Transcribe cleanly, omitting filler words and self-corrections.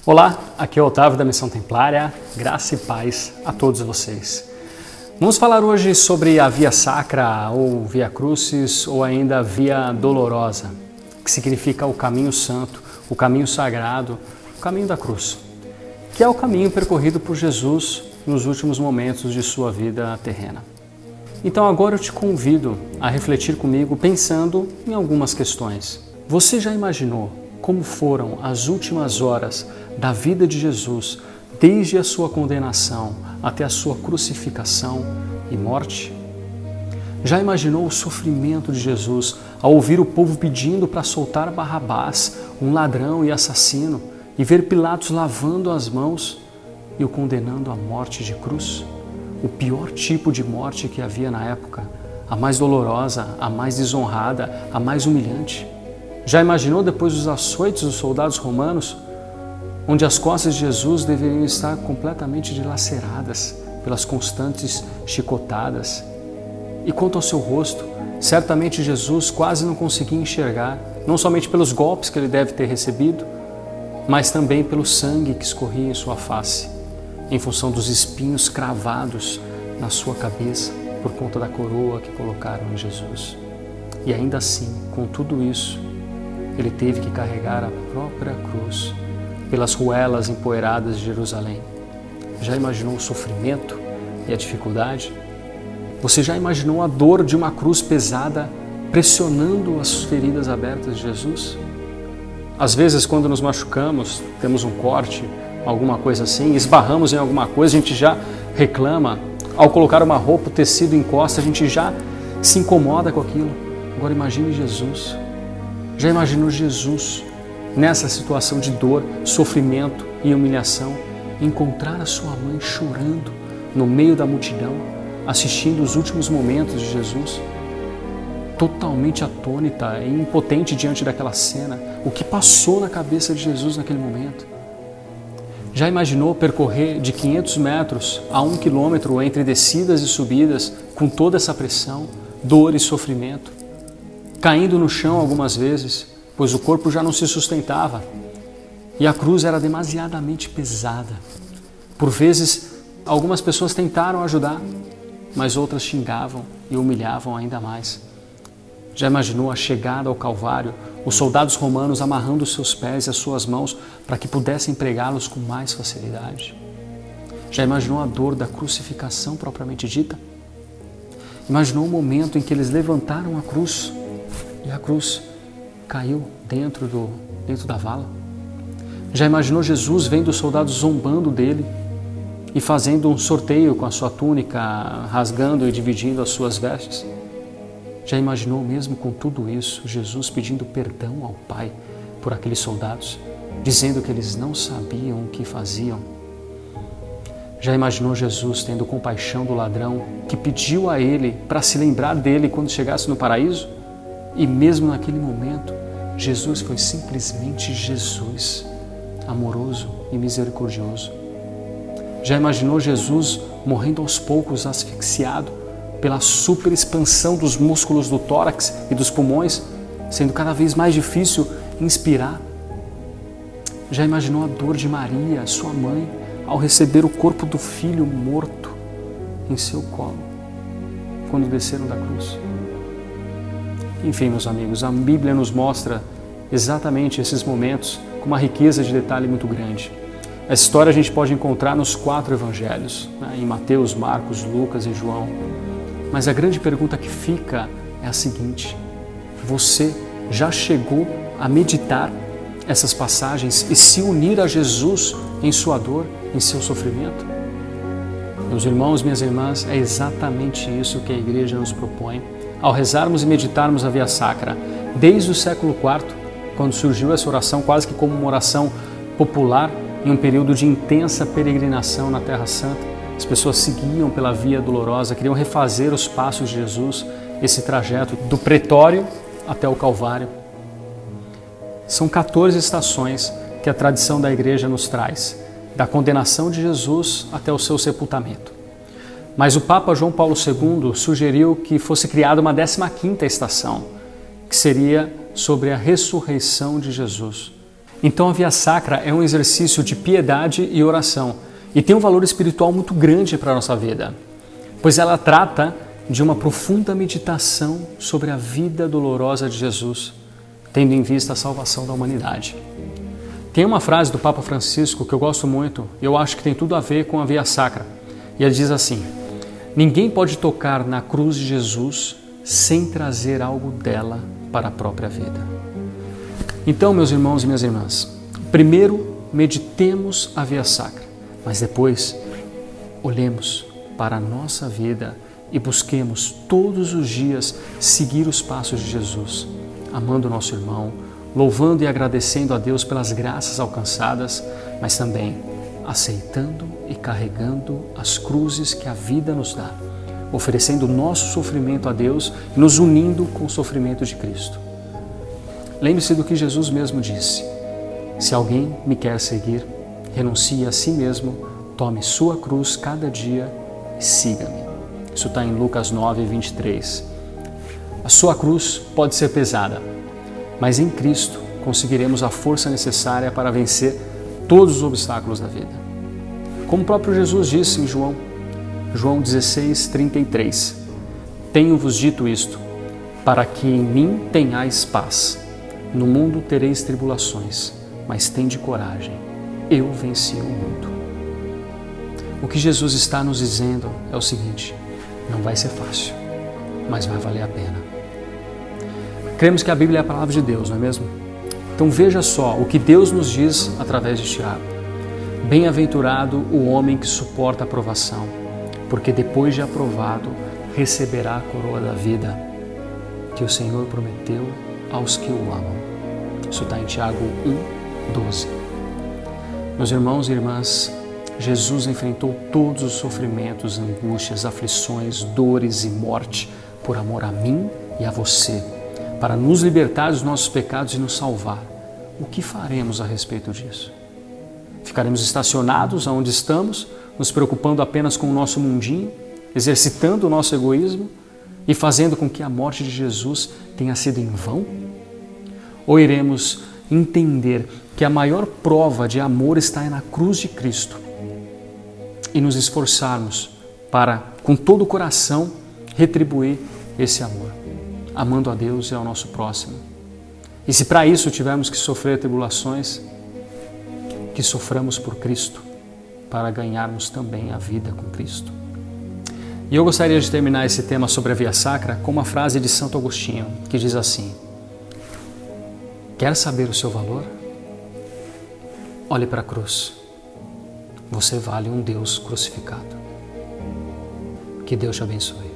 Olá, aqui é o Otávio da Missão Templária, graça e paz a todos vocês. Vamos falar hoje sobre a Via Sacra, ou Via Crucis, ou ainda Via Dolorosa, que significa o caminho santo, o caminho sagrado, o caminho da cruz, que é o caminho percorrido por Jesus nos últimos momentos de sua vida terrena. Então agora eu te convido a refletir comigo pensando em algumas questões. Você já imaginou como foram as últimas horas da vida de Jesus, desde a sua condenação até a sua crucificação e morte? Já imaginou o sofrimento de Jesus ao ouvir o povo pedindo para soltar Barrabás, um ladrão e assassino, e ver Pilatos lavando as mãos e o condenando à morte de cruz? O pior tipo de morte que havia na época, a mais dolorosa, a mais desonrada, a mais humilhante. Já imaginou depois dos açoites dos soldados romanos, onde as costas de Jesus deveriam estar completamente dilaceradas pelas constantes chicotadas? E quanto ao seu rosto, certamente Jesus quase não conseguia enxergar, não somente pelos golpes que ele deve ter recebido, mas também pelo sangue que escorria em sua face, em função dos espinhos cravados na sua cabeça por conta da coroa que colocaram em Jesus. E ainda assim, com tudo isso, ele teve que carregar a própria cruz pelas ruelas empoeiradas de Jerusalém. Já imaginou o sofrimento e a dificuldade? Você já imaginou a dor de uma cruz pesada pressionando as feridas abertas de Jesus? Às vezes, quando nos machucamos, temos um corte, alguma coisa assim, esbarramos em alguma coisa, a gente já reclama. Ao colocar uma roupa, o tecido encosta, a gente já se incomoda com aquilo. Agora imagine Jesus. Já imaginou Jesus nessa situação de dor, sofrimento e humilhação, encontrar a sua mãe chorando no meio da multidão, assistindo os últimos momentos de Jesus? Totalmente atônita e impotente diante daquela cena, o que passou na cabeça de Jesus naquele momento? Já imaginou percorrer de 500 metros a 1 quilômetro entre descidas e subidas, com toda essa pressão, dor e sofrimento? Caindo no chão algumas vezes, pois o corpo já não se sustentava e a cruz era demasiadamente pesada. Por vezes, algumas pessoas tentaram ajudar, mas outras xingavam e humilhavam ainda mais. Já imaginou a chegada ao Calvário, os soldados romanos amarrando os seus pés e as suas mãos para que pudessem pregá-los com mais facilidade? Já imaginou a dor da crucificação propriamente dita? Imaginou o momento em que eles levantaram a cruz e a cruz caiu dentro da vala? Já imaginou Jesus vendo os soldados zombando dele e fazendo um sorteio com a sua túnica, rasgando e dividindo as suas vestes? Já imaginou, mesmo com tudo isso, Jesus pedindo perdão ao Pai por aqueles soldados, dizendo que eles não sabiam o que faziam? Já imaginou Jesus tendo compaixão do ladrão que pediu a ele para se lembrar dele quando chegasse no paraíso? E mesmo naquele momento, Jesus foi simplesmente Jesus, amoroso e misericordioso. Já imaginou Jesus morrendo aos poucos, asfixiado pela super expansão dos músculos do tórax e dos pulmões, sendo cada vez mais difícil inspirar? Já imaginou a dor de Maria, sua mãe, ao receber o corpo do filho morto em seu colo, quando desceram da cruz? Enfim, meus amigos, a Bíblia nos mostra exatamente esses momentos com uma riqueza de detalhe muito grande. Essa história a gente pode encontrar nos 4 evangelhos, em Mateus, Marcos, Lucas e João. Mas a grande pergunta que fica é a seguinte: você já chegou a meditar essas passagens e se unir a Jesus em sua dor, em seu sofrimento? Meus irmãos, minhas irmãs, é exatamente isso que a igreja nos propõe ao rezarmos e meditarmos a Via Sacra. Desde o século IV, quando surgiu essa oração quase que como uma oração popular, em um período de intensa peregrinação na Terra Santa, as pessoas seguiam pela Via Dolorosa, queriam refazer os passos de Jesus, esse trajeto do pretório até o Calvário. São 14 estações que a tradição da igreja nos traz, da condenação de Jesus até o seu sepultamento. Mas o Papa João Paulo II sugeriu que fosse criada uma 15ª estação, que seria sobre a ressurreição de Jesus. Então a Via Sacra é um exercício de piedade e oração e tem um valor espiritual muito grande para a nossa vida, pois ela trata de uma profunda meditação sobre a vida dolorosa de Jesus, tendo em vista a salvação da humanidade. Tem uma frase do Papa Francisco que eu gosto muito e eu acho que tem tudo a ver com a Via Sacra. E ele diz assim: ninguém pode tocar na cruz de Jesus sem trazer algo dela para a própria vida. Então, meus irmãos e minhas irmãs, primeiro meditemos a Via Sacra, mas depois olhemos para a nossa vida e busquemos todos os dias seguir os passos de Jesus, amando o nosso irmão, louvando e agradecendo a Deus pelas graças alcançadas, mas também aceitando e carregando as cruzes que a vida nos dá, oferecendo o nosso sofrimento a Deus e nos unindo com o sofrimento de Cristo. Lembre-se do que Jesus mesmo disse: se alguém me quer seguir, renuncie a si mesmo, tome sua cruz cada dia e siga-me. Isso está em Lucas 9, 23. A sua cruz pode ser pesada, mas em Cristo conseguiremos a força necessária para vencer todos os obstáculos da vida. Como o próprio Jesus disse em João 16, 33. Tenho-vos dito isto, para que em mim tenhais paz. No mundo tereis tribulações, mas tende coragem, eu venci o mundo. O que Jesus está nos dizendo é o seguinte: não vai ser fácil, mas vai valer a pena. Cremos que a Bíblia é a palavra de Deus, não é mesmo? Então veja só o que Deus nos diz através de Tiago. Bem-aventurado o homem que suporta a provação, porque depois de aprovado receberá a coroa da vida que o Senhor prometeu aos que o amam. Isso está em Tiago 1:12. Meus irmãos e irmãs, Jesus enfrentou todos os sofrimentos, angústias, aflições, dores e morte por amor a mim e a você, para nos libertar dos nossos pecados e nos salvar. O que faremos a respeito disso? Ficaremos estacionados onde estamos, nos preocupando apenas com o nosso mundinho, exercitando o nosso egoísmo e fazendo com que a morte de Jesus tenha sido em vão? Ou iremos entender que a maior prova de amor está na cruz de Cristo e nos esforçarmos para, com todo o coração, retribuir esse amor, amando a Deus e ao nosso próximo? E se para isso tivermos que sofrer tribulações, que soframos por Cristo, para ganharmos também a vida com Cristo. E eu gostaria de terminar esse tema sobre a Via Sacra com uma frase de Santo Agostinho, que diz assim: quer saber o seu valor? Olhe para a cruz. Você vale um Deus crucificado. Que Deus te abençoe.